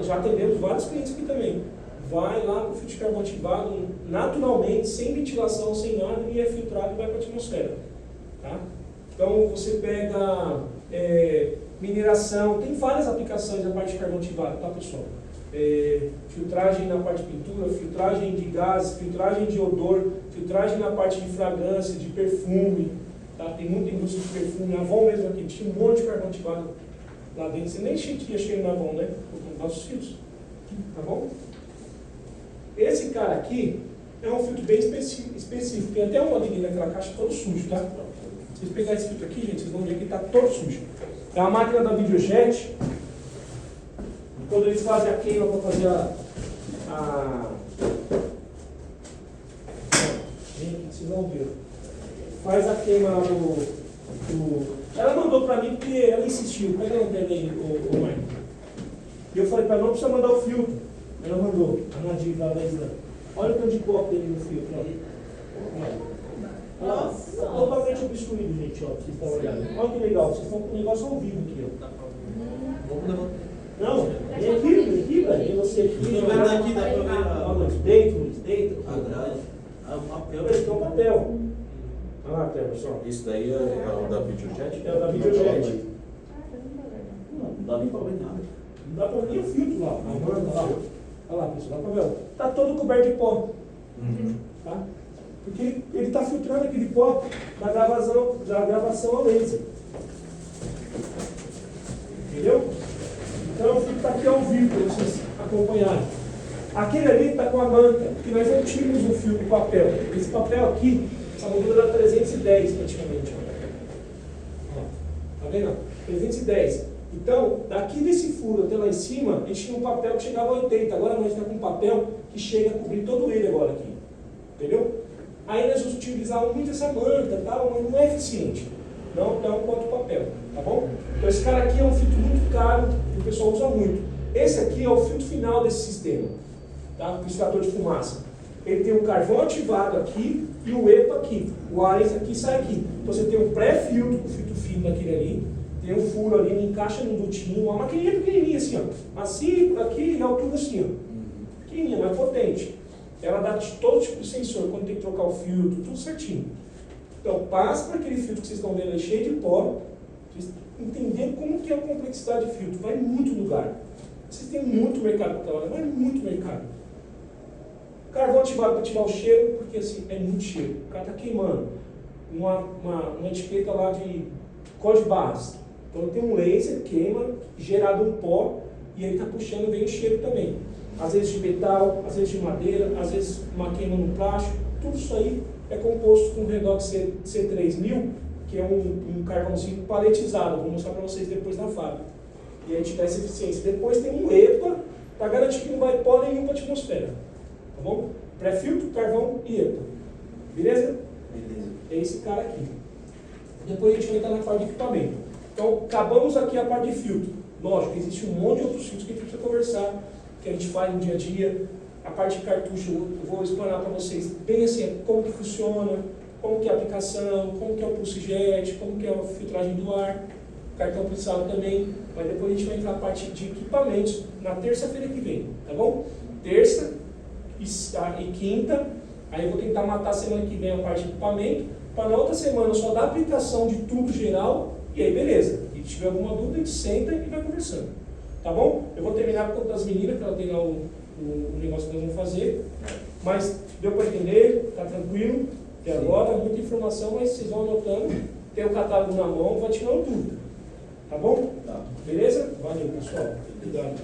já atendemos vários clientes aqui também. Vai lá com o filtro de carvão ativado, naturalmente, sem ventilação, sem nada, e é filtrado e vai para a atmosfera. Tá? Então você pega mineração, tem várias aplicações na parte de carvão ativado, tá pessoal? Filtragem na parte de pintura, filtragem de gás, filtragem de odor, filtragem na parte de fragrância, de perfume, tá? Tem muita indústria de perfume, a Avon mesmo aqui, tinha um monte de carvão ativado lá dentro, você nem sentia cheiro na Avon, né? Com nossos filtros, tá bom? Esse cara aqui é um filtro bem específico, tem até um modelinho naquela caixa todo sujo, tá? Se vocês pegarem esse filtro aqui, gente, vocês vão ver que está todo sujo. É a máquina da Videojet. Quando eles fazem a queima para fazer Gente, vocês vão ver. Faz a queima lá Ela mandou para mim porque ela insistiu. Pega a lanterna aí, o Mike. E eu falei para ela, não precisa mandar o filtro. Ela mandou. A Nadir lá da Islândia. Olha o tanto de copo dele no filtro. Olha. Nossa. Totalmente obstruído, gente, ó, vocês estão olhando. Olha que legal, vocês estão com o negócio ao vivo aqui, ó. Não, vem aqui, velho. Vem você aqui. Não vai daqui, dá pra ver. Luiz, deita. A grade. O papel. Esse é o papel. Olha lá, pessoal. Isso daí é o da Videojet? É o da Videojet. Não dá nem pra ver nada. Não dá pra ver o filtro lá. Olha lá, pessoal, dá pra ver. Tá todo coberto de pó. Tá? Porque ele está filtrando aquele pó da gravação a laser. Entendeu? Então o filtro está aqui ao vivo para vocês acompanharem. Aquele ali está com a manta, que nós não tínhamos um fio de papel. Esse papel aqui, essa moldura era 310 praticamente. Ó. Tá vendo? 310. Então, daqui desse furo até lá em cima, a gente tinha um papel que chegava a 80. Agora nós estamos com um papel que chega a cobrir todo ele agora aqui. Entendeu? Aí nós utilizávamos muito essa manta, tal, mas não é eficiente. Não tão quanto o papel, tá bom? Então esse cara aqui é um filtro muito caro, que o pessoal usa muito. Esse aqui é o filtro final desse sistema, tá? O extrator de fumaça. Ele tem o carvão ativado aqui e o EPA aqui. O ar aqui sai aqui. Então você tem um pré-filtro, o filtro fino daquele ali, tem um furo ali, ele encaixa num dutinho, uma maquininha pequenininha assim, ó. Assim, por aqui, e a altura assim, ó. Pequenininha, mas potente. Ela dá todo tipo de sensor, quando tem que trocar o filtro, tudo certinho. Então, passa para aquele filtro que vocês estão vendo aí, cheio de pó, vocês entenderem como que é a complexidade de filtro. Vai em muito lugar. Vocês têm muito mercado para trabalhar, vai muito mercado. Carvão ativado para tirar o cheiro, porque assim, é muito cheiro. O cara está queimando uma etiqueta lá de código de barras. Então tem um laser, queima, gerado um pó, e ele está puxando, vem o cheiro também. Às vezes de metal, às vezes de madeira, às vezes uma queima no plástico, tudo isso aí é composto com Redox C3000, que é um carvãozinho paletizado, vou mostrar para vocês depois na fábrica. E a gente dá essa eficiência. Depois tem um EPA, para garantir que não vai pó nenhum para a atmosfera. Tá bom? Pré-filtro, carvão e EPA. Beleza? Beleza. É esse cara aqui. Depois a gente vai entrar na parte de equipamento. Então, acabamos aqui a parte de filtro. Lógico, existe um monte de outros filtros que a gente precisa conversar, que a gente faz no dia a dia. A parte de cartucho eu vou explanar para vocês bem assim, como que funciona, como que é a aplicação, como que é o pulse jet, como que é a filtragem do ar, cartão prensado também, mas depois a gente vai entrar na parte de equipamentos na terça-feira que vem, tá bom? Terça e quinta, aí eu vou tentar matar a semana que vem a parte de equipamento, para na outra semana só dar aplicação de tudo geral, e aí beleza. E se tiver alguma dúvida, a gente senta e vai conversando, tá bom? Eu vou terminar por conta das meninas, para ela ter lá o negócio que nós vamos fazer, mas deu para entender, tá tranquilo, até agora, muita informação, mas vocês vão anotando, tem o catálogo na mão, vai tirando tudo, tá bom? Tá. Beleza? Valeu, pessoal, obrigado,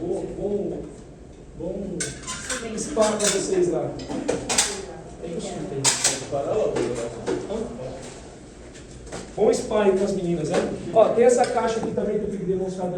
bom spa para vocês lá. Tem que Parar logo. bom spa aí com as meninas, né? Ó, tem essa caixa aqui também que eu tenho que demonstrar.